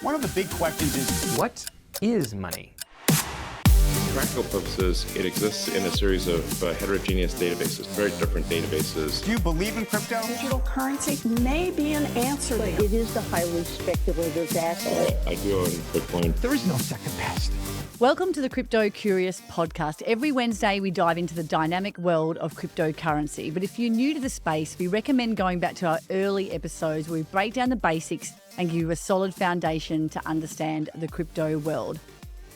One of the big questions is, what is money? For practical purposes, it exists in a series of heterogeneous databases, very different databases. Do you believe in crypto? Digital currency may be an answer, but it is the highly speculative asset. I do own Bitcoin. There is no second best. Welcome to the Crypto Curious podcast. Every Wednesday, we dive into the dynamic world of cryptocurrency. But if you're new to the space, we recommend going back to our early episodes where we break down the basics and give you a solid foundation to understand the crypto world.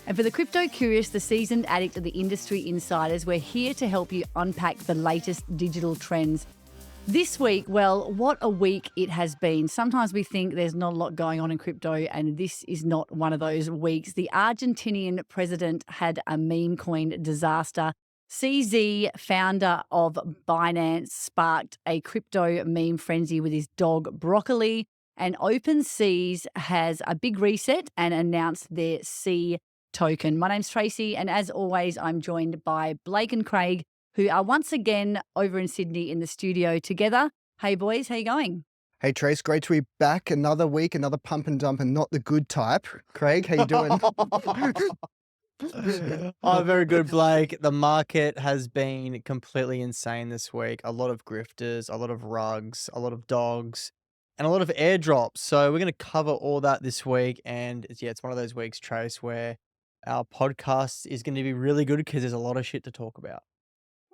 And for the Crypto Curious, the seasoned addict of the industry insiders, we're here to help you unpack the latest digital trends. This week, well, what a week it has been. Sometimes we think there's not a lot going on in crypto, and this is not one of those weeks. The Argentinian president had a meme coin disaster. CZ, founder of Binance, sparked a crypto meme frenzy with his dog Broccoli, and OpenSea has a big reset and announced their C token. My name's Tracy, and as always, I'm joined by Blake and Craig, who are once again over in Sydney in the studio together. Hey boys, how you going? Hey Trace, great to be back. Another week, another pump and dump, and not the good type. Craig, how you doing? Oh, very good, Blake. The market has been completely insane this week. A lot of grifters, a lot of rugs, a lot of dogs, and a lot of airdrops. So we're going to cover all that this week. And yeah, it's one of those weeks, Trace, where our podcast is going to be really good because there's a lot of shit to talk about.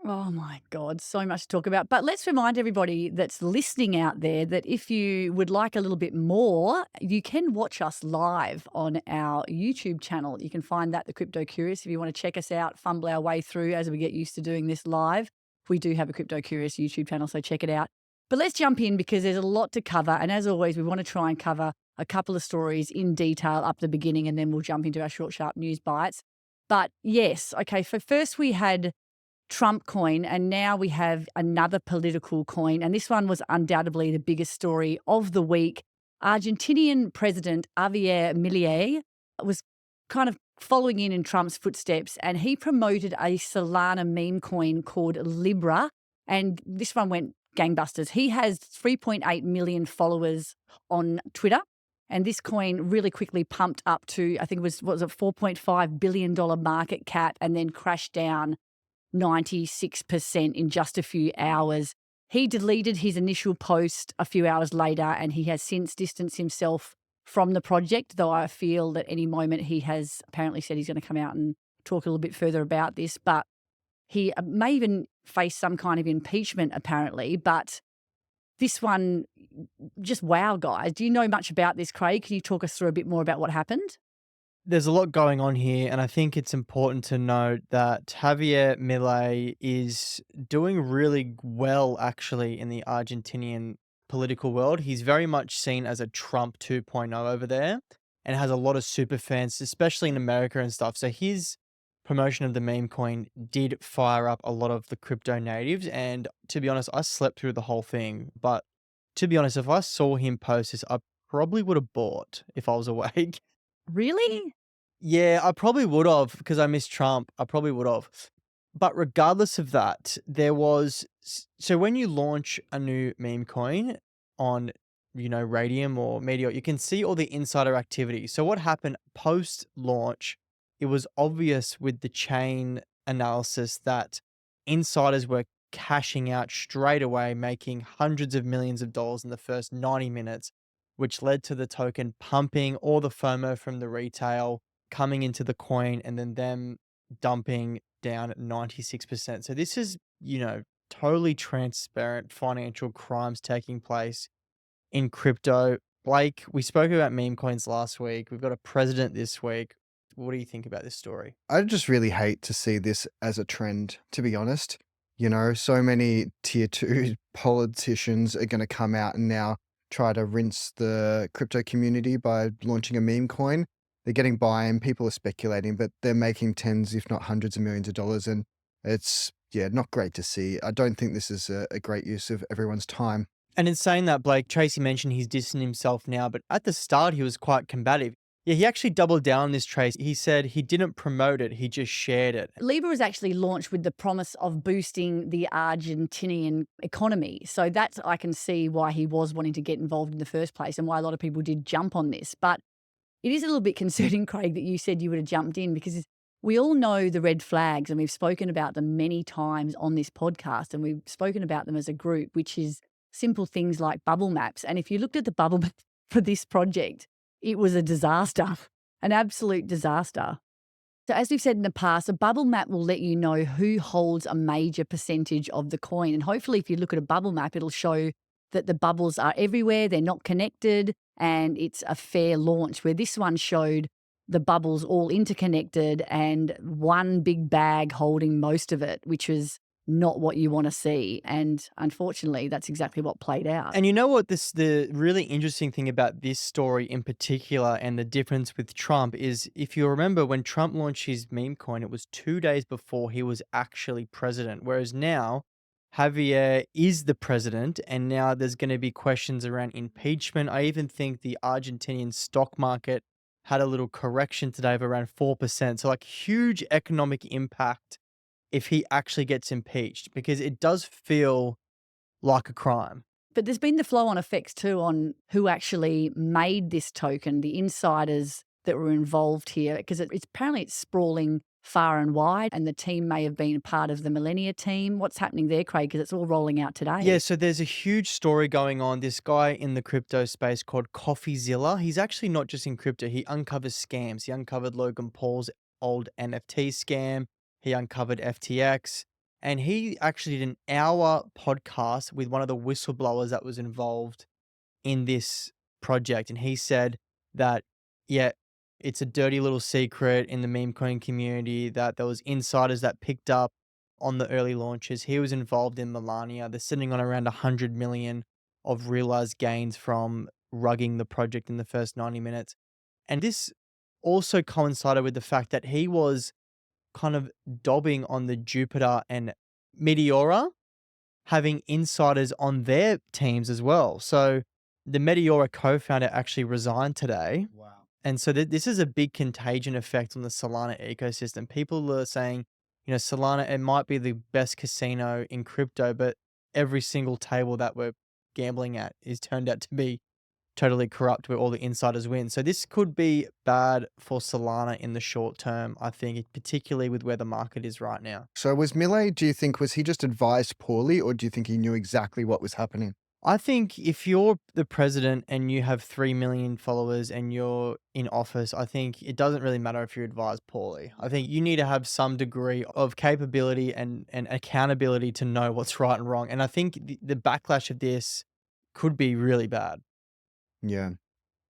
Oh my God, so much to talk about. But let's remind everybody that's listening out there that if you would like a little bit more, you can watch us live on our YouTube channel. You can find that, The Crypto Curious, if you want to check us out, fumble our way through as we get used to doing this live. We do have a Crypto Curious YouTube channel, so check it out. But let's jump in because there's a lot to cover. And as always, we want to try and cover a couple of stories in detail up the beginning, and then we'll jump into our short, sharp news bites. But yes, okay, so first we had Trump coin, and now we have another political coin. And this one was undoubtedly the biggest story of the week. Argentinian President Javier Milei was kind of following in Trump's footsteps, and he promoted a Solana meme coin called LIBRA. And this one went gangbusters. He has 3.8 million followers on Twitter. And this coin really quickly pumped up to, I think it was $4.5 billion market cap, and then crashed down 96% in just a few hours. He deleted his initial post a few hours later, and he has since distanced himself from the project, though I feel that any moment he has apparently said he's going to come out and talk a little bit further about this. But he may even face some kind of impeachment, apparently. But this one, just wow, guys. Do you know much about this, Craig? Can you talk us through a bit more about what happened? There's a lot going on here, and I think it's important to note that Javier Milei is doing really well, actually, in the Argentinian political world. He's very much seen as a Trump 2.0 over there, and has a lot of super fans, especially in America and stuff. So his promotion of the meme coin did fire up a lot of the crypto natives, and to be honest, I slept through the whole thing. But to be honest, if I saw him post this, I probably would have bought if I was awake. Really? Yeah, I probably would have because I miss Trump. I probably would have. But regardless of that, there was... So when you launch a new meme coin on, Radium or Meteor, you can see all the insider activity. So what happened post-launch, it was obvious with the chain analysis that insiders were cashing out straight away, making hundreds of millions of dollars in the first 90 minutes, which led to the token pumping all the FOMO from the retail coming into the coin, and then them dumping down at 96%. So this is, totally transparent financial crimes taking place in crypto. Blake, we spoke about meme coins last week. We've got a president this week. What do you think about this story? I just really hate to see this as a trend, to be honest. So many tier 2 politicians are going to come out and now try to rinse the crypto community by launching a meme coin. They're getting buy-in, people are speculating, but they're making tens, if not hundreds of millions of dollars. And it's, not great to see. I don't think this is a great use of everyone's time. And in saying that, Blake, Tracy mentioned he's distancing himself now, but at the start he was quite combative. Yeah, he actually doubled down on this, Trace. He said he didn't promote it, he just shared it. Libra was actually launched with the promise of boosting the Argentinian economy. So that's, I can see why he was wanting to get involved in the first place and why a lot of people did jump on this. But It is a little bit concerning, Craig, that you said you would have jumped in because we all know the red flags and we've spoken about them many times on this podcast and we've spoken about them as a group, which is simple things like bubble maps. And if you looked at the bubble map for this project, it was a disaster, an absolute disaster. So as we've said in the past, a bubble map will let you know who holds a major percentage of the coin. And hopefully if you look at a bubble map, it'll show that the bubbles are everywhere, they're not connected, and it's a fair launch, where this one showed the bubbles all interconnected and one big bag holding most of it, which is not what you want to see. And unfortunately, that's exactly what played out. And you know what the really interesting thing about this story in particular and the difference with Trump is, if you remember when Trump launched his meme coin, it was 2 days before he was actually president. Whereas now Javier is the president, and now there's going to be questions around impeachment. I even think the Argentinian stock market had a little correction today of around 4%. So like huge economic impact if he actually gets impeached, because it does feel like a crime. But there's been the flow-on effects too on who actually made this token, the insiders that were involved here, because apparently it's sprawling far and wide, and the team may have been a part of the Millennia team. What's happening there, Craig? Because it's all rolling out today. Yeah, so there's a huge story going on. This guy in the crypto space called CoffeeZilla, he's actually not just in crypto. He uncovers scams. He uncovered Logan Paul's old NFT scam. He uncovered FTX. And he actually did an hour podcast with one of the whistleblowers that was involved in this project. And he said that, yeah, it's a dirty little secret in the meme coin community that there was insiders that picked up on the early launches. He was involved in Melania. They're sitting on around 100 million of realized gains from rugging the project in the first 90 minutes. And this also coincided with the fact that he was kind of dobbing on the Jupiter and Meteora, having insiders on their teams as well. So the Meteora co-founder actually resigned today. Wow. And so this is a big contagion effect on the Solana ecosystem. People are saying, you know, Solana, it might be the best casino in crypto, but every single table that we're gambling at is turned out to be totally corrupt, where all the insiders win. So this could be bad for Solana in the short term, I think, particularly with where the market is right now. So was Milei, do you think, was he just advised poorly, or do you think he knew exactly what was happening? I think if you're the president and you have 3 million followers and you're in office, I think it doesn't really matter if you're advised poorly. I think you need to have some degree of capability and accountability to know what's right and wrong. And I think the backlash of this could be really bad. Yeah,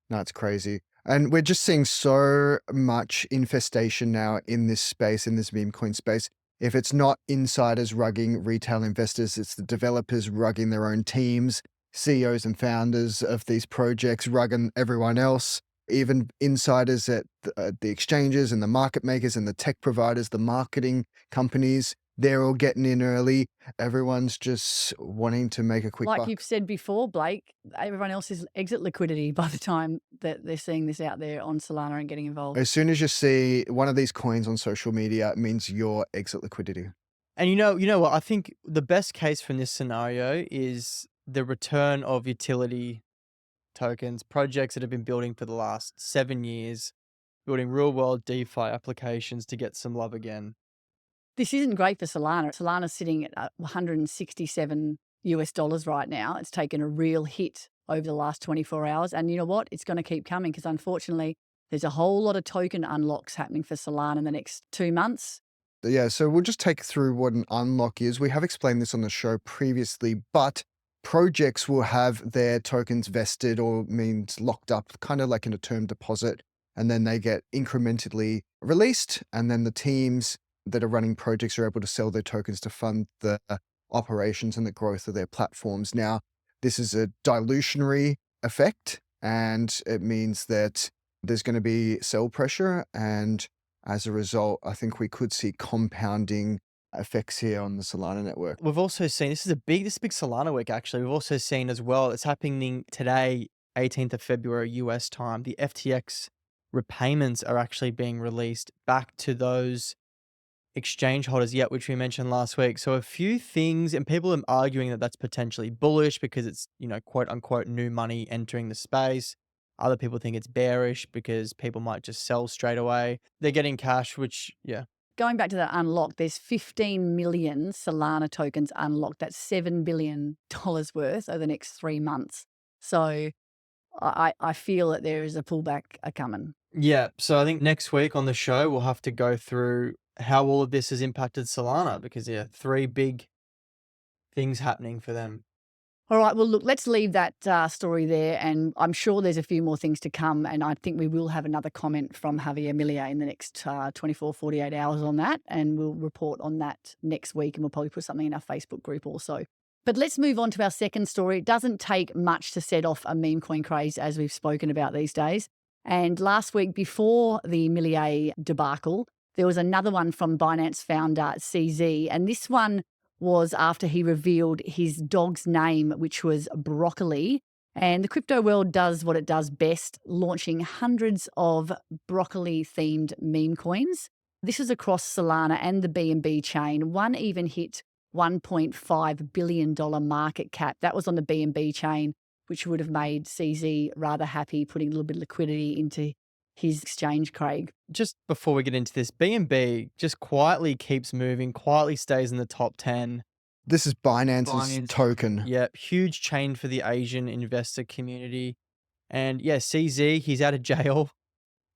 that's crazy. And we're just seeing so much infestation now in this space, in this meme coin space. If it's not insiders rugging retail investors, it's the developers rugging their own teams, CEOs and founders of these projects rugging everyone else, even insiders at the exchanges and the market makers and the tech providers, the marketing companies. They're all getting in early. Everyone's just wanting to make a quick Like buck. you've said before, Blake, everyone else is exit liquidity by the time that they're seeing this out there on Solana and getting involved. As soon as you see one of these coins on social media, it means your exit liquidity. And you know what? I think the best case from this scenario is the return of utility tokens, projects that have been building for the last 7 years, building real world DeFi applications to get some love again. This isn't great for Solana. Solana's sitting at $167 right now. It's taken a real hit over the last 24 hours. And you know what? It's going to keep coming because unfortunately, there's a whole lot of token unlocks happening for Solana in the next 2 months. Yeah, so we'll just take through what an unlock is. We have explained this on the show previously, but projects will have their tokens vested or means locked up, kind of like in a term deposit, and then they get incrementally released, and then the teams that are running projects are able to sell their tokens to fund the operations and the growth of their platforms. Now, this is a dilutionary effect, and it means that there's going to be sell pressure, and as a result, I think we could see compounding effects here on the Solana network. We've also seen, this is big Solana week actually. We've also seen as well, it's happening today, 18th of February US time, the FTX repayments are actually being released back to those exchange holders, which we mentioned last week. So a few things, and people are arguing that that's potentially bullish because it's, you know, quote unquote new money entering the space. Other people think it's bearish because people might just sell straight away. They're getting cash, which, yeah. Going back to that unlock, there's 15 million Solana tokens unlocked. That's $7 billion worth over the next 3 months. So I feel that there is a pullback coming. Yeah. So I think next week on the show, we'll have to go through how all of this has impacted Solana because, yeah, 3 big things happening for them. All right, well, look, let's leave that story there. And I'm sure there's a few more things to come. And I think we will have another comment from Javier Milei in the next 24, 48 hours on that. And we'll report on that next week. And we'll probably put something in our Facebook group also. But let's move on to our second story. It doesn't take much to set off a meme coin craze, as we've spoken about these days. And last week, before the Milei debacle, there was another one from Binance Founder CZ. And this one was after he revealed his dog's name, which was Broccoli. And the crypto world does what it does best, launching hundreds of broccoli-themed meme coins. This is across Solana and the BNB chain. One even hit $1.5 billion market cap. That was on the BNB chain, which would have made CZ rather happy, putting a little bit of liquidity into his exchange, Craig. Just before we get into this, BNB just quietly keeps moving, quietly stays in the top 10. This is Binance's token. Yeah, huge chain for the Asian investor community. And yeah, CZ, he's out of jail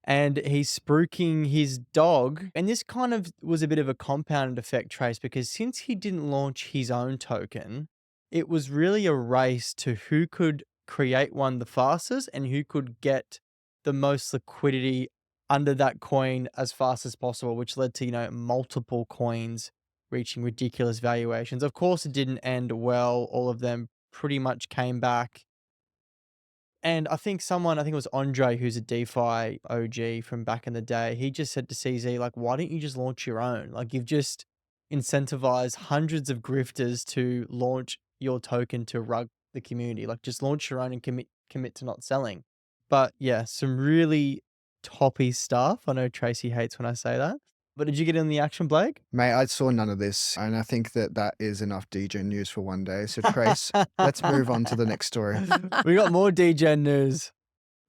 and he's spooking his dog. And this kind of was a bit of a compounded effect, Trace, because since he didn't launch his own token, it was really a race to who could create one the fastest and who could get the most liquidity under that coin as fast as possible, which led to, multiple coins reaching ridiculous valuations. Of course, it didn't end well. All of them pretty much came back. And I think it was Andre, who's a DeFi OG from back in the day, he just said to CZ, like, why don't you just launch your own? Like, you've just incentivized hundreds of grifters to launch your token to rug the community. Like, just launch your own and commit to not selling. But yeah, some really toppy stuff. I know Tracy hates when I say that. But did you get in the action, Blake? Mate, I saw none of this, and I think that is enough DJ news for one day. So, Trace, let's move on to the next story. We got more DGen news.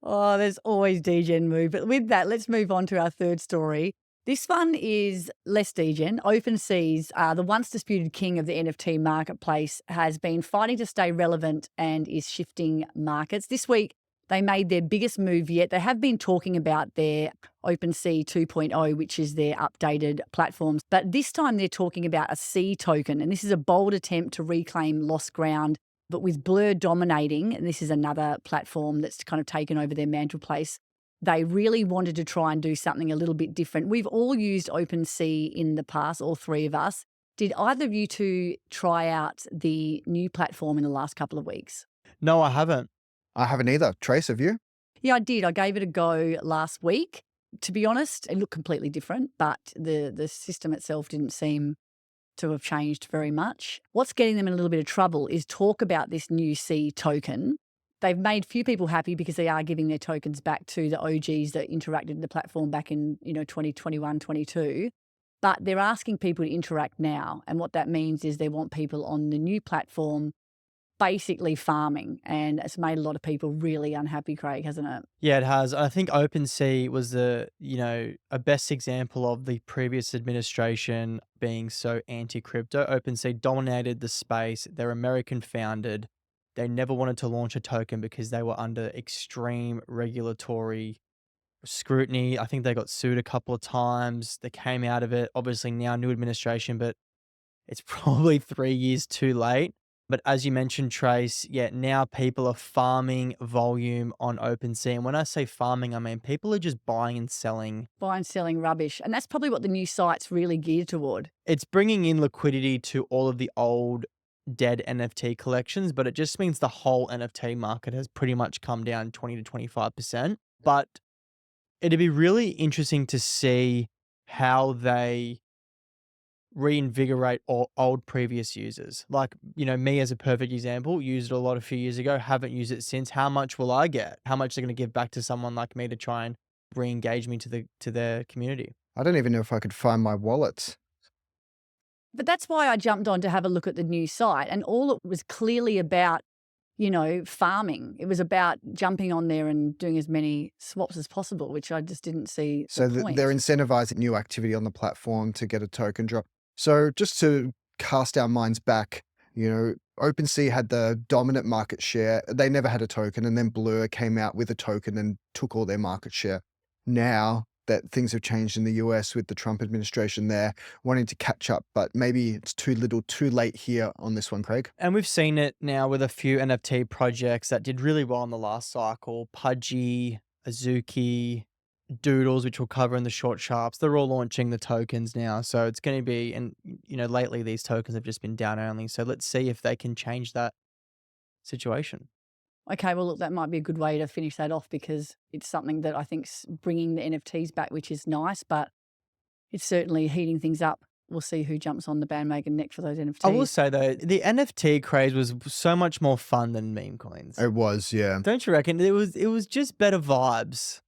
Oh, there's always DGen move. But with that, let's move on to our third story. This one is less DGen. OpenSea's, the once disputed king of the NFT marketplace, has been fighting to stay relevant and is shifting markets. This week, they made their biggest move yet. They have been talking about their OpenSea 2.0, which is their updated platforms. But this time they're talking about a C token. And this is a bold attempt to reclaim lost ground. But with Blur dominating, and this is another platform that's kind of taken over their mantle place, they really wanted to try and do something a little bit different. We've all used OpenSea in the past, all three of us. Did either of you two try out the new platform in the last couple of weeks? No, I haven't. I haven't either. Trace, have you? Yeah, I did. I gave it a go last week. To be honest, it looked completely different, but the system itself didn't seem to have changed very much. What's getting them in a little bit of trouble is talk about this new C token. They've made few people happy because they are giving their tokens back to the OGs that interacted in the platform back in 2021, 22. But they're asking people to interact now. And what that means is they want people on the new platform basically farming. And it's made a lot of people really unhappy, Craig, hasn't it? Yeah, it has. I think OpenSea was a best example of the previous administration being so anti-crypto. OpenSea dominated the space. They're American founded. They never wanted to launch a token because they were under extreme regulatory scrutiny. I think they got sued a couple of times. They came out of it. Obviously now new administration, but it's probably 3 years too late. But as you mentioned, Trace, yeah, now people are farming volume on OpenSea. And when I say farming, I mean people are just buying and selling. Buying and selling rubbish. And that's probably what the new site's really geared toward. It's bringing in liquidity to all of the old dead NFT collections, but it just means the whole NFT market has pretty much come down 20 to 25%. But it'd be really interesting to see how they reinvigorate old previous users. Like, me as a perfect example, used it a lot a few years ago, haven't used it since. How much will I get? How much they're going to give back to someone like me to try and re-engage me to their community? I don't even know if I could find my wallet. But that's why I jumped on to have a look at the new site. And all it was clearly about farming. It was about jumping on there and doing as many swaps as possible, which I just didn't see So the point. they're incentivizing new activity on the platform to get a token drop. So just to cast our minds back, OpenSea had the dominant market share. They never had a token, and then Blur came out with a token and took all their market share. Now that things have changed in the US with the Trump administration, they're wanting to catch up, but maybe it's too little, too late here on this one, Craig. And we've seen it now with a few NFT projects that did really well in the last cycle. Pudgy, Azuki, Doodles, which we'll cover in the short sharps. They're all launching the tokens now. So it's going to be, and lately these tokens have just been down only. So let's see if they can change that situation. Okay, well, look, that might be a good way to finish that off because it's something that I think's bringing the NFTs back, which is nice, but it's certainly heating things up. We'll see who jumps on the bandwagon next for those NFTs. I will say though, the NFT craze was so much more fun than meme coins. It was, yeah. Don't you reckon? It was just better vibes.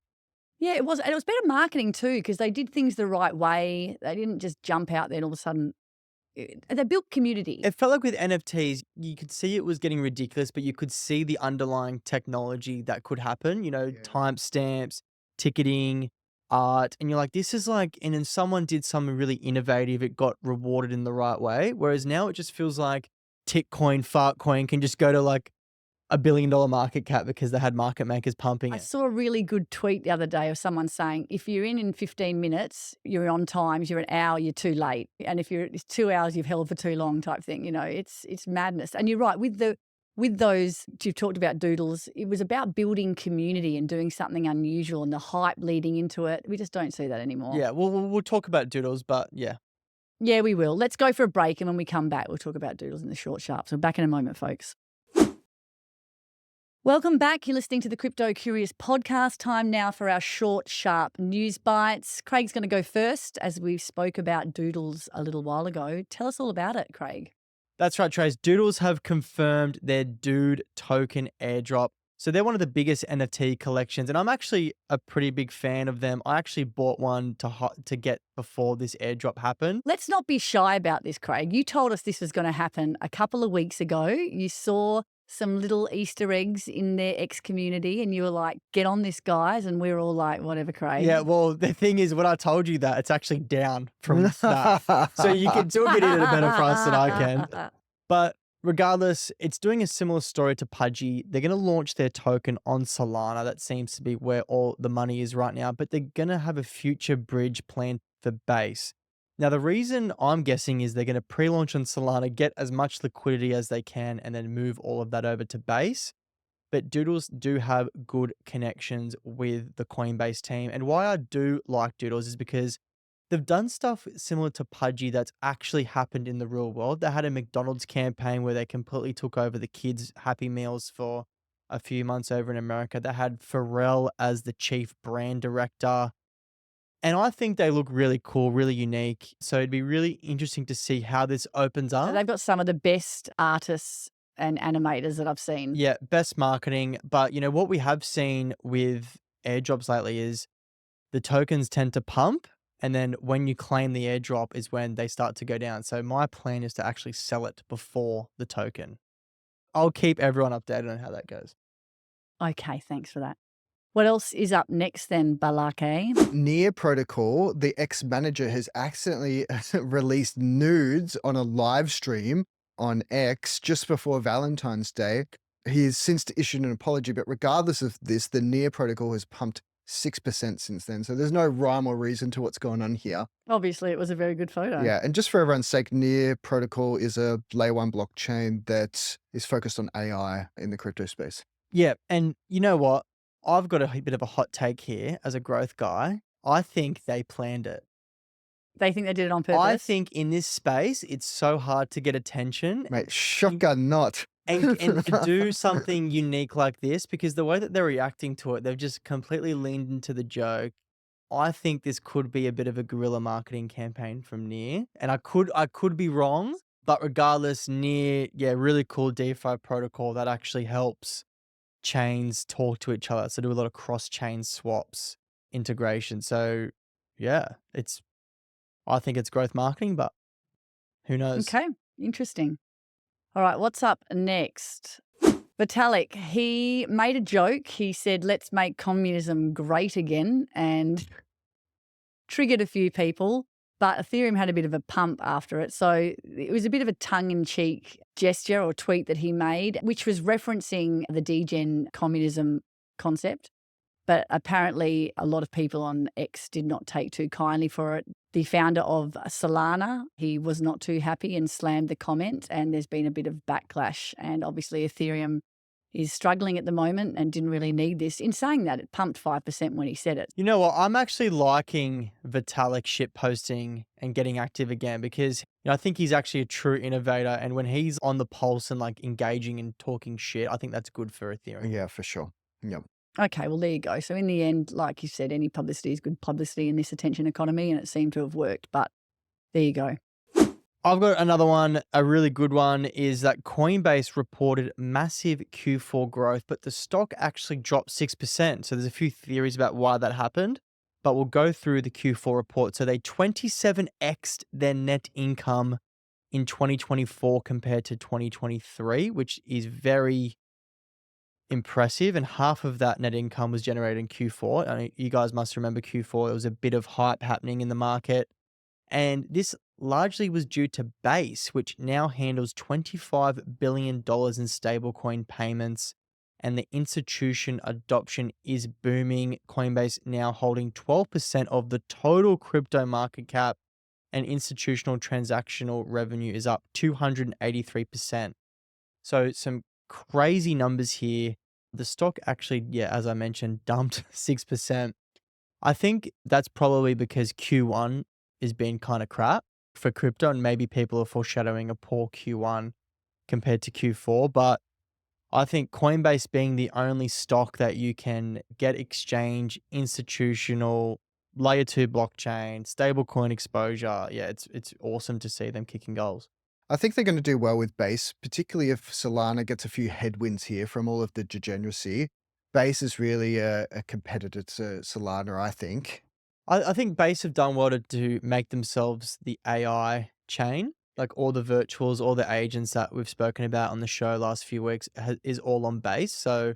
Yeah, it was. And it was better marketing too because they did things the right way. They didn't just jump out there and all of a sudden they built community. It felt like with NFTs, you could see it was getting ridiculous, but you could see the underlying technology that could happen, timestamps, ticketing, art. And you're like, this is like, and then someone did something really innovative. It got rewarded in the right way. Whereas now it just feels like Tickcoin, Fartcoin can just go to like $1 billion market cap because they had market makers pumping I it. saw a really good tweet the other day of someone saying, if you're in 15 minutes, you're on time. If you're an hour, you're too late. And if it's 2 hours, you've held for too long type thing. It's madness. And you're right, with those, you've talked about Doodles, it was about building community and doing something unusual and the hype leading into it. We just don't see that anymore. Yeah, we'll talk about Doodles, but yeah. Yeah, we will. Let's go for a break. And when we come back, we'll talk about Doodles in the short sharps. We're back in a moment, folks. Welcome back. You're listening to the Crypto Curious podcast. Time now for our short, sharp news bites. Craig's going to go first as we spoke about Doodles a little while ago. Tell us all about it, Craig. That's right, Trace. Doodles have confirmed their Dude token airdrop. So they're one of the biggest NFT collections, and I'm actually a pretty big fan of them. I actually bought one to get before this airdrop happened. Let's not be shy about this, Craig. You told us this was going to happen a couple of weeks ago. You saw some little Easter eggs in their X community and you were like, get on this, guys. And we were all like, whatever, Craig. Yeah, well, the thing is, when I told you that, it's actually down from that. So you can still get it at a better price than I can. But regardless, it's doing a similar story to Pudgy. They're going to launch their token on Solana. That seems to be where all the money is right now. But they're going to have a future bridge planned for Base. Now, the reason I'm guessing is they're going to pre-launch on Solana, get as much liquidity as they can, and then move all of that over to Base. But Doodles do have good connections with the Coinbase team. And why I do like Doodles is because they've done stuff similar to Pudgy that's actually happened in the real world. They had a McDonald's campaign where they completely took over the kids' Happy Meals for a few months over in America. They had Pharrell as the chief brand director. And I think they look really cool, really unique. So it'd be really interesting to see how this opens up. They've got some of the best artists and animators that I've seen. Yeah, best marketing. But, what we have seen with airdrops lately is the tokens tend to pump. And then when you claim the airdrop is when they start to go down. So my plan is to actually sell it before the token. I'll keep everyone updated on how that goes. Okay, thanks for that. What else is up next then, Balake? Near Protocol, the ex-manager has accidentally released nudes on a live stream on X just before Valentine's Day. He has since issued an apology, but regardless of this, the Near Protocol has pumped 6% since then. So there's no rhyme or reason to what's going on here. Obviously, it was a very good photo. Yeah, and just for everyone's sake, Near Protocol is a layer 1 blockchain that is focused on AI in the crypto space. Yeah, and you know what? I've got a bit of a hot take here as a growth guy. I think they planned it. They think they did it on purpose? I think in this space, it's so hard to get attention. Mate, shotgun not. And do something unique like this, because the way that they're reacting to it, they've just completely leaned into the joke. I think this could be a bit of a guerrilla marketing campaign from Near. And I could be wrong, but regardless, Near, really cool DeFi protocol that actually helps chains talk to each other. So do a lot of cross-chain swaps integration. So I think it's growth marketing, but who knows? Okay, interesting. All right, what's up next? Vitalik, he made a joke. He said, let's make communism great again, and triggered a few people. But Ethereum had a bit of a pump after it. So it was a bit of a tongue-in-cheek gesture or tweet that he made, which was referencing the degen communism concept. But apparently a lot of people on X did not take too kindly for it. The founder of Solana, he was not too happy and slammed the comment, and there's been a bit of backlash. And obviously Ethereum is struggling at the moment and didn't really need this. In saying that, it pumped 5% when he said it. You know what? I'm actually liking Vitalik shit posting and getting active again because I think he's actually a true innovator. And when he's on the pulse and like engaging and talking shit, I think that's good for Ethereum. Yeah, for sure. Yep. Okay, well, there you go. So in the end, like you said, any publicity is good publicity in this attention economy, and it seemed to have worked. But there you go. I've got another one. A really good one is that Coinbase reported massive Q4 growth, but the stock actually dropped 6%. So there's a few theories about why that happened, but we'll go through the Q4 report. So they 27x'd their net income in 2024 compared to 2023, which is very impressive. And half of that net income was generated in Q4. I mean, you guys must remember Q4. There was a bit of hype happening in the market. And this largely was due to Base, which now handles $25 billion in stablecoin payments, and the institution adoption is booming. Coinbase now holding 12% of the total crypto market cap, and institutional transactional revenue is up 283%. So some crazy numbers here. The stock actually, as I mentioned, dumped 6%. I think that's probably because Q1 is being kind of crap for crypto, and maybe people are foreshadowing a poor Q1 compared to Q4. But I think Coinbase being the only stock that you can get exchange, institutional, layer 2 blockchain, stablecoin exposure, it's awesome to see them kicking goals. I think they're going to do well with Base, particularly if Solana gets a few headwinds here from all of the degeneracy. Base is really a competitor to Solana, I think. I think Base have done well to make themselves the AI chain. Like all the virtuals, all the agents that we've spoken about on the show last few weeks is all on Base. So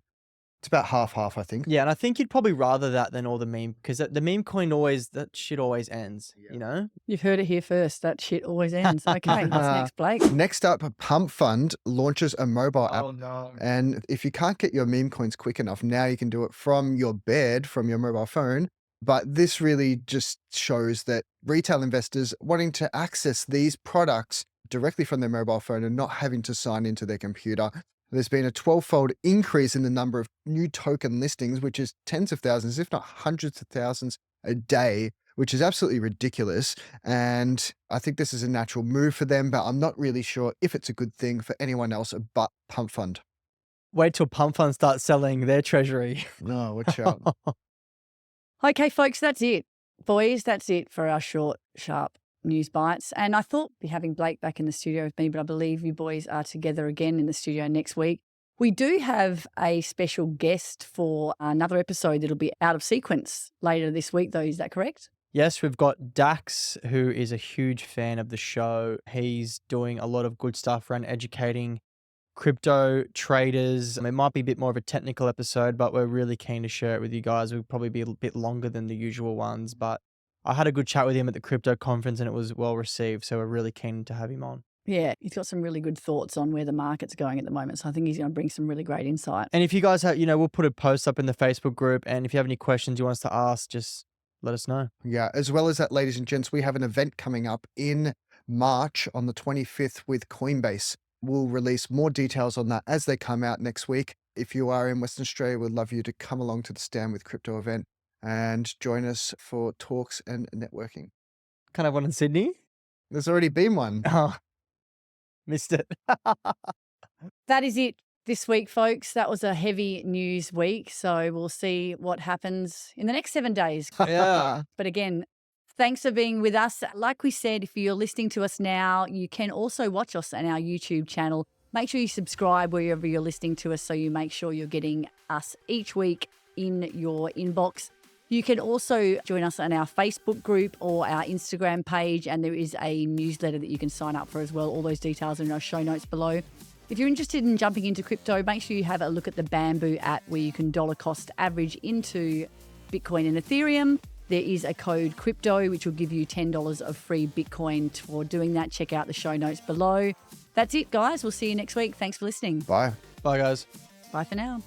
it's about half, I think. Yeah, and I think you'd probably rather that than all the meme, because the meme coin that shit always ends, you know? You've heard it here first. That shit always ends. Okay, what's next, Blake? Next up, Pump Fund launches a mobile app. Oh, no. And if you can't get your meme coins quick enough, now you can do it from your bed, from your mobile phone. But this really just shows that retail investors wanting to access these products directly from their mobile phone and not having to sign into their computer. There's been a 12-fold increase in the number of new token listings, which is tens of thousands, if not hundreds of thousands a day, which is absolutely ridiculous. And I think this is a natural move for them, but I'm not really sure if it's a good thing for anyone else but Pump Fund. Wait till Pump Fund starts selling their treasury. No, watch out. Okay, folks, that's it. Boys, that's it for our short, sharp news bites. And I thought be having Blake back in the studio with me, but I believe you boys are together again in the studio next week. We do have a special guest for another episode that'll be out of sequence later this week, though. Is that correct? Yes, we've got Dax, who is a huge fan of the show. He's doing a lot of good stuff around educating crypto traders. It might be a bit more of a technical episode, but we're really keen to share it with you guys. We'll probably be a bit longer than the usual ones, but I had a good chat with him at the crypto conference and it was well received. So we're really keen to have him on. Yeah, he's got some really good thoughts on where the market's going at the moment. So I think he's going to bring some really great insight. And if you guys have, we'll put a post up in the Facebook group. And if you have any questions you want us to ask, just let us know. Yeah, as well as that, ladies and gents, we have an event coming up in March on the 25th with Coinbase. We'll release more details on that as they come out next week. If you are in Western Australia, we'd love you to come along to the Stand with Crypto event and join us for talks and networking. Can I have one in Sydney? There's already been one. Oh, missed it. That is it this week, folks. That was a heavy news week. So we'll see what happens in the next 7 days. Yeah. But again, thanks for being with us. Like we said, if you're listening to us now, you can also watch us on our YouTube channel. Make sure you subscribe wherever you're listening to us so you make sure you're getting us each week in your inbox. You can also join us on our Facebook group or our Instagram page, and there is a newsletter that you can sign up for as well. All those details are in our show notes below. If you're interested in jumping into crypto, make sure you have a look at the Bamboo app where you can dollar cost average into Bitcoin and Ethereum. There is a code crypto, which will give you $10 of free Bitcoin for doing that. Check out the show notes below. That's it, guys. We'll see you next week. Thanks for listening. Bye. Bye, guys. Bye for now.